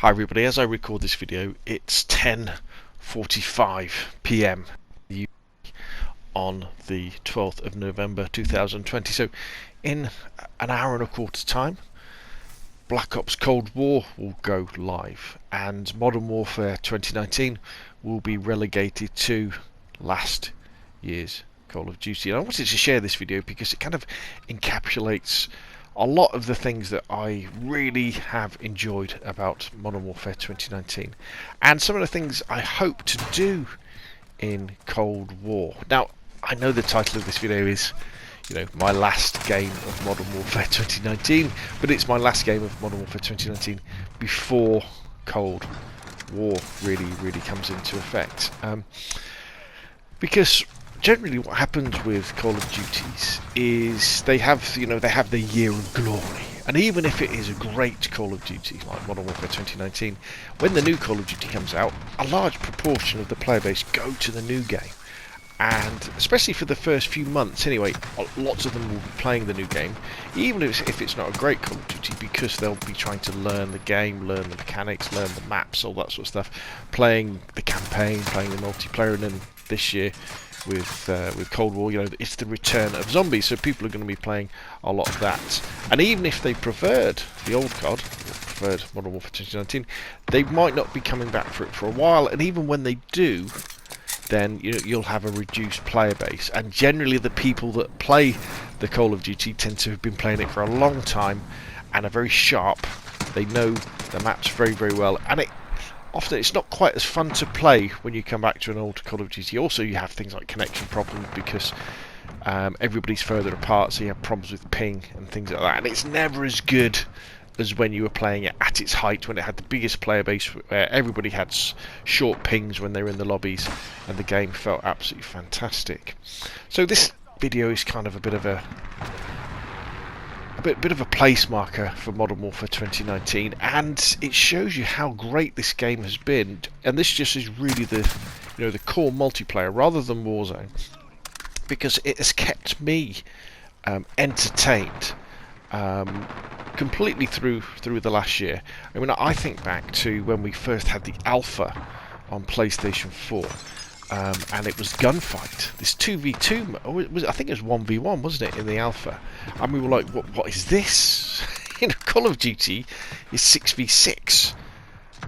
Hi everybody, as I record this video it's 10:45 PM on the 12th of November 2020. So in an hour and a quarter time Black Ops Cold War will go live and Modern Warfare 2019 will be relegated to last year's Call of Duty. And I wanted to share this video because it kind of encapsulates a lot of the things that I really have enjoyed about Modern Warfare 2019 and some of the things I hope to do in Cold War. Now, I know the title of this video is, my last game of Modern Warfare 2019, but it's my last game of Modern Warfare 2019 before Cold War really comes into effect. Because generally what happens with Call of Duties is they have the year of glory, and even if it is a great Call of Duty like Modern Warfare 2019, when the new Call of Duty comes out, a large proportion of the player base go to the new game, and especially for the first few months anyway, lots of them will be playing the new game, even if it's not a great Call of Duty, because they'll be trying to learn the game, learn the mechanics, learn the maps, all that sort of stuff, playing the campaign, playing the multiplayer. And then this year with Cold War, it's the return of zombies, so people are going to be playing a lot of that. And even if they preferred the old COD, or preferred Modern Warfare 2019, they might not be coming back for it for a while. And even when they do, then you'll have a reduced player base. And generally, the people that play the Call of Duty tend to have been playing it for a long time and are very sharp. They know the maps very well, and often it's not quite as fun to play when you come back to an old Call of Duty. Also, you have things like connection problems because everybody's further apart, so you have problems with ping and things like that. And it's never as good as when you were playing it at its height, when it had the biggest player base, where everybody had short pings when they were in the lobbies, and the game felt absolutely fantastic. So this video is kind of a bit of a place marker for Modern Warfare 2019, and it shows you how great this game has been. And this just is really the core multiplayer rather than Warzone, because it has kept me entertained completely through the last year. I mean, I think back to when we first had the alpha on PlayStation 4. And it was gunfight. This 2v2, I think it was 1v1, wasn't it, in the alpha? And we were like, what is this? Call of Duty is 6v6.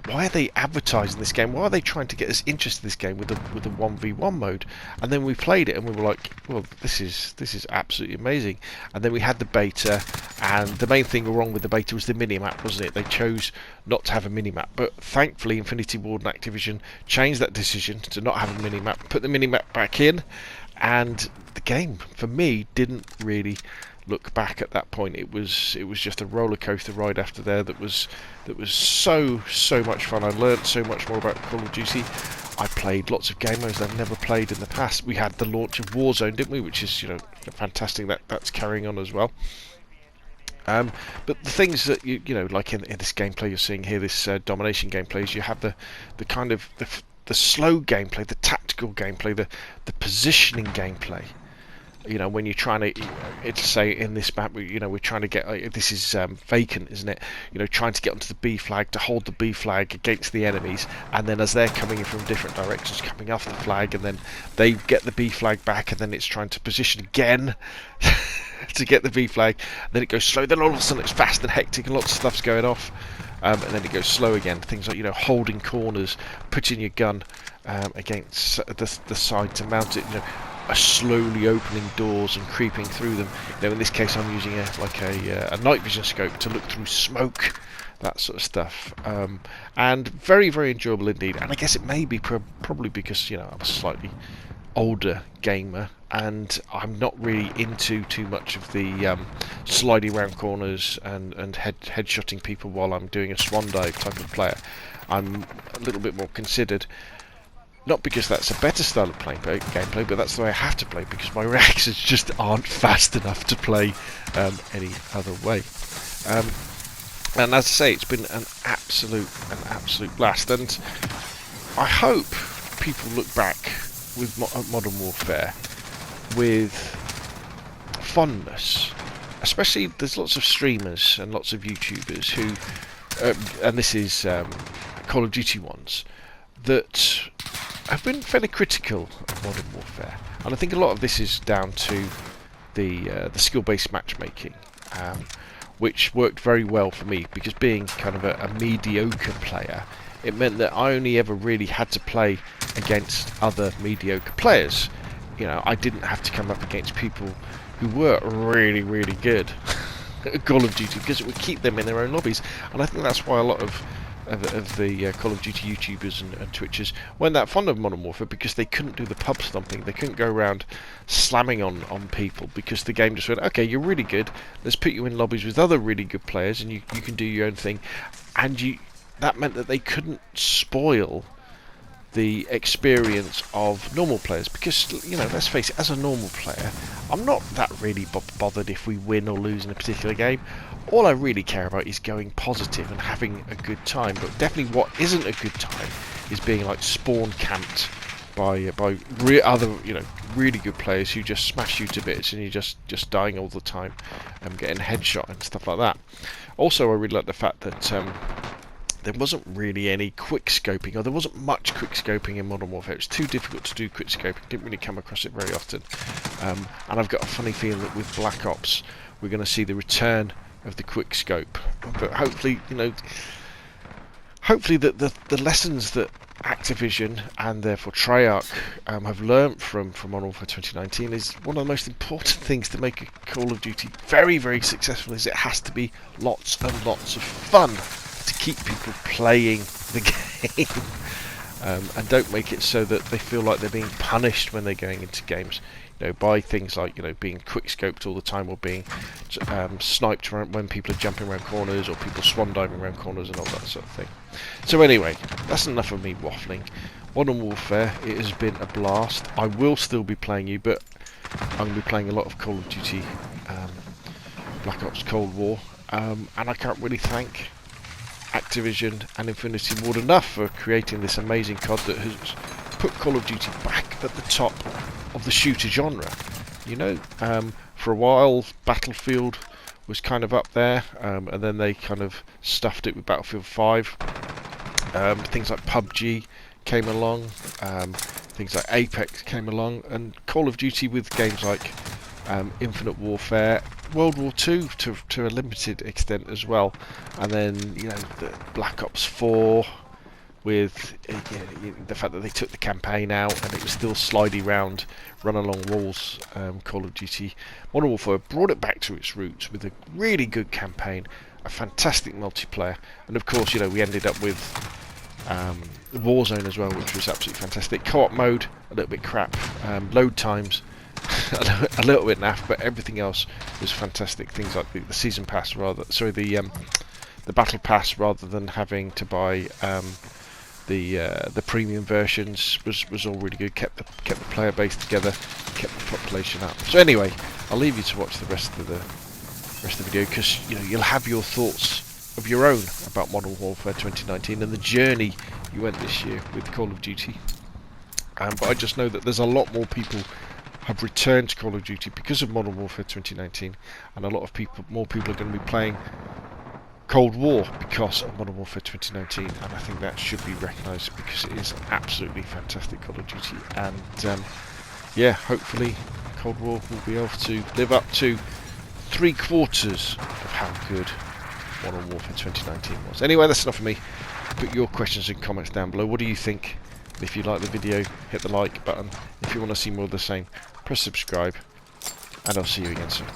Why are they advertising this game? Why are they trying to get us interested in this game with the 1v1 mode? And then we played it and we were like, well, this is absolutely amazing. And then we had the beta, and the main thing wrong with the beta was the minimap, wasn't it? They chose not to have a minimap, but thankfully Infinity Ward and Activision changed that decision to not have a minimap, put the minimap back in, and the game for me didn't really look back at that point. It was just a roller coaster ride after there that was so much fun. I learned so much more about Call of Duty. I played lots of game modes I've never played in the past. We had the launch of Warzone, didn't we, which is fantastic. That's carrying on as well. But the things that like in this gameplay you're seeing here, this domination gameplay, is you have the kind of the slow gameplay, the tactical gameplay, the positioning gameplay. When you're trying to, it's say in this map, we're trying to get, this is vacant, isn't it? Trying to get onto the B flag, to hold the B flag against the enemies, and then as they're coming in from different directions, coming off the flag, and then they get the B flag back, and then it's trying to position again to get the B flag. And then it goes slow. Then all of a sudden it's fast and hectic, and lots of stuff's going off, and then it goes slow again. Things like holding corners, putting your gun against the side to mount it. Slowly opening doors and creeping through them. In this case, I'm using a night vision scope to look through smoke, that sort of stuff. And very enjoyable indeed. And I guess it may be probably because I'm a slightly older gamer, and I'm not really into too much of the sliding around corners and headshotting people while I'm doing a swan dive type of player. I'm a little bit more considered. Not because that's a better style of gameplay, but that's the way I have to play, because my reactions just aren't fast enough to play any other way. And as I say, it's been an absolute blast, and I hope people look back with Modern Warfare with fondness. Especially, there's lots of streamers and lots of YouTubers who and this is Call of Duty ones, that have been fairly critical of Modern Warfare, and I think a lot of this is down to the skill-based matchmaking, which worked very well for me, because being kind of a mediocre player, it meant that I only ever really had to play against other mediocre players. You know, I didn't have to come up against people who were really, really good at Call of Duty, because it would keep them in their own lobbies. And I think that's why a lot of the Call of Duty YouTubers and Twitchers weren't that fond of Modern Warfare, because they couldn't do the pub stomping. They couldn't go around slamming on people, because the game just went, okay, you're really good, let's put you in lobbies with other really good players, and you can do your own thing. And that meant that they couldn't spoil the experience of normal players, because, you know, let's face it, as a normal player, I'm not that really bothered if we win or lose in a particular game. All I really care about is going positive and having a good time. But definitely what isn't a good time is being like spawn camped by other, you know, really good players who just smash you to bits, and you're just dying all the time and getting headshot and stuff like that. Also, I really like the fact that there wasn't really any quick scoping, or there wasn't much quick scoping in Modern Warfare. It was too difficult to do quick scoping. Didn't really come across it very often. And I've got a funny feeling that with Black Ops, we're going to see the return of the quick scope. But hopefully, you know, hopefully the lessons that Activision and therefore Treyarch have learnt from Modern Warfare 2019 is one of the most important things to make a Call of Duty very, very successful. Is it has to be lots and lots of fun to keep people playing the game, and don't make it so that they feel like they're being punished when they're going into games, you know, by things like, you know, being quick scoped all the time, or being sniped when people are jumping around corners, or people swan diving around corners and all that sort of thing. So anyway, that's enough of me waffling. Modern Warfare, it has been a blast. I will still be playing you, but I'm going to be playing a lot of Call of Duty Black Ops Cold War, and I can't really thank Activision and Infinity Ward enough for creating this amazing COD that has put Call of Duty back at the top of the shooter genre. You know, for a while Battlefield was kind of up there, and then they kind of stuffed it with Battlefield 5. Things like PUBG came along, things like Apex came along, and Call of Duty with games like Infinite Warfare, World War II to a limited extent as well, and then, you know, the Black Ops 4 with the fact that they took the campaign out and it was still slidey round, run along walls. Call of Duty Modern Warfare brought it back to its roots with a really good campaign, a fantastic multiplayer, and of course, you know, we ended up with Warzone as well, which was absolutely fantastic. Co-op mode, a little bit crap. Load times, a little bit naff, but everything else was fantastic. Things like the season pass, the battle pass, rather than having to buy the premium versions, was all really good. Kept the player base together, kept the population up. So anyway, I'll leave you to watch the rest of the video, because, you know, you'll have your thoughts of your own about Modern Warfare 2019 and the journey you went this year with Call of Duty. But I just know that there's a lot more people have returned to Call of Duty because of Modern Warfare 2019, and a lot of more people are going to be playing Cold War because of Modern Warfare 2019, and I think that should be recognised, because it is absolutely fantastic Call of Duty. And yeah, hopefully Cold War will be able to live up to 3/4 of how good Modern Warfare 2019 was. Anyway, that's enough of me. Put your questions and comments down below. What do you think? If you like the video, hit the like button. If you want to see more of the same, press subscribe, and I'll see you again soon.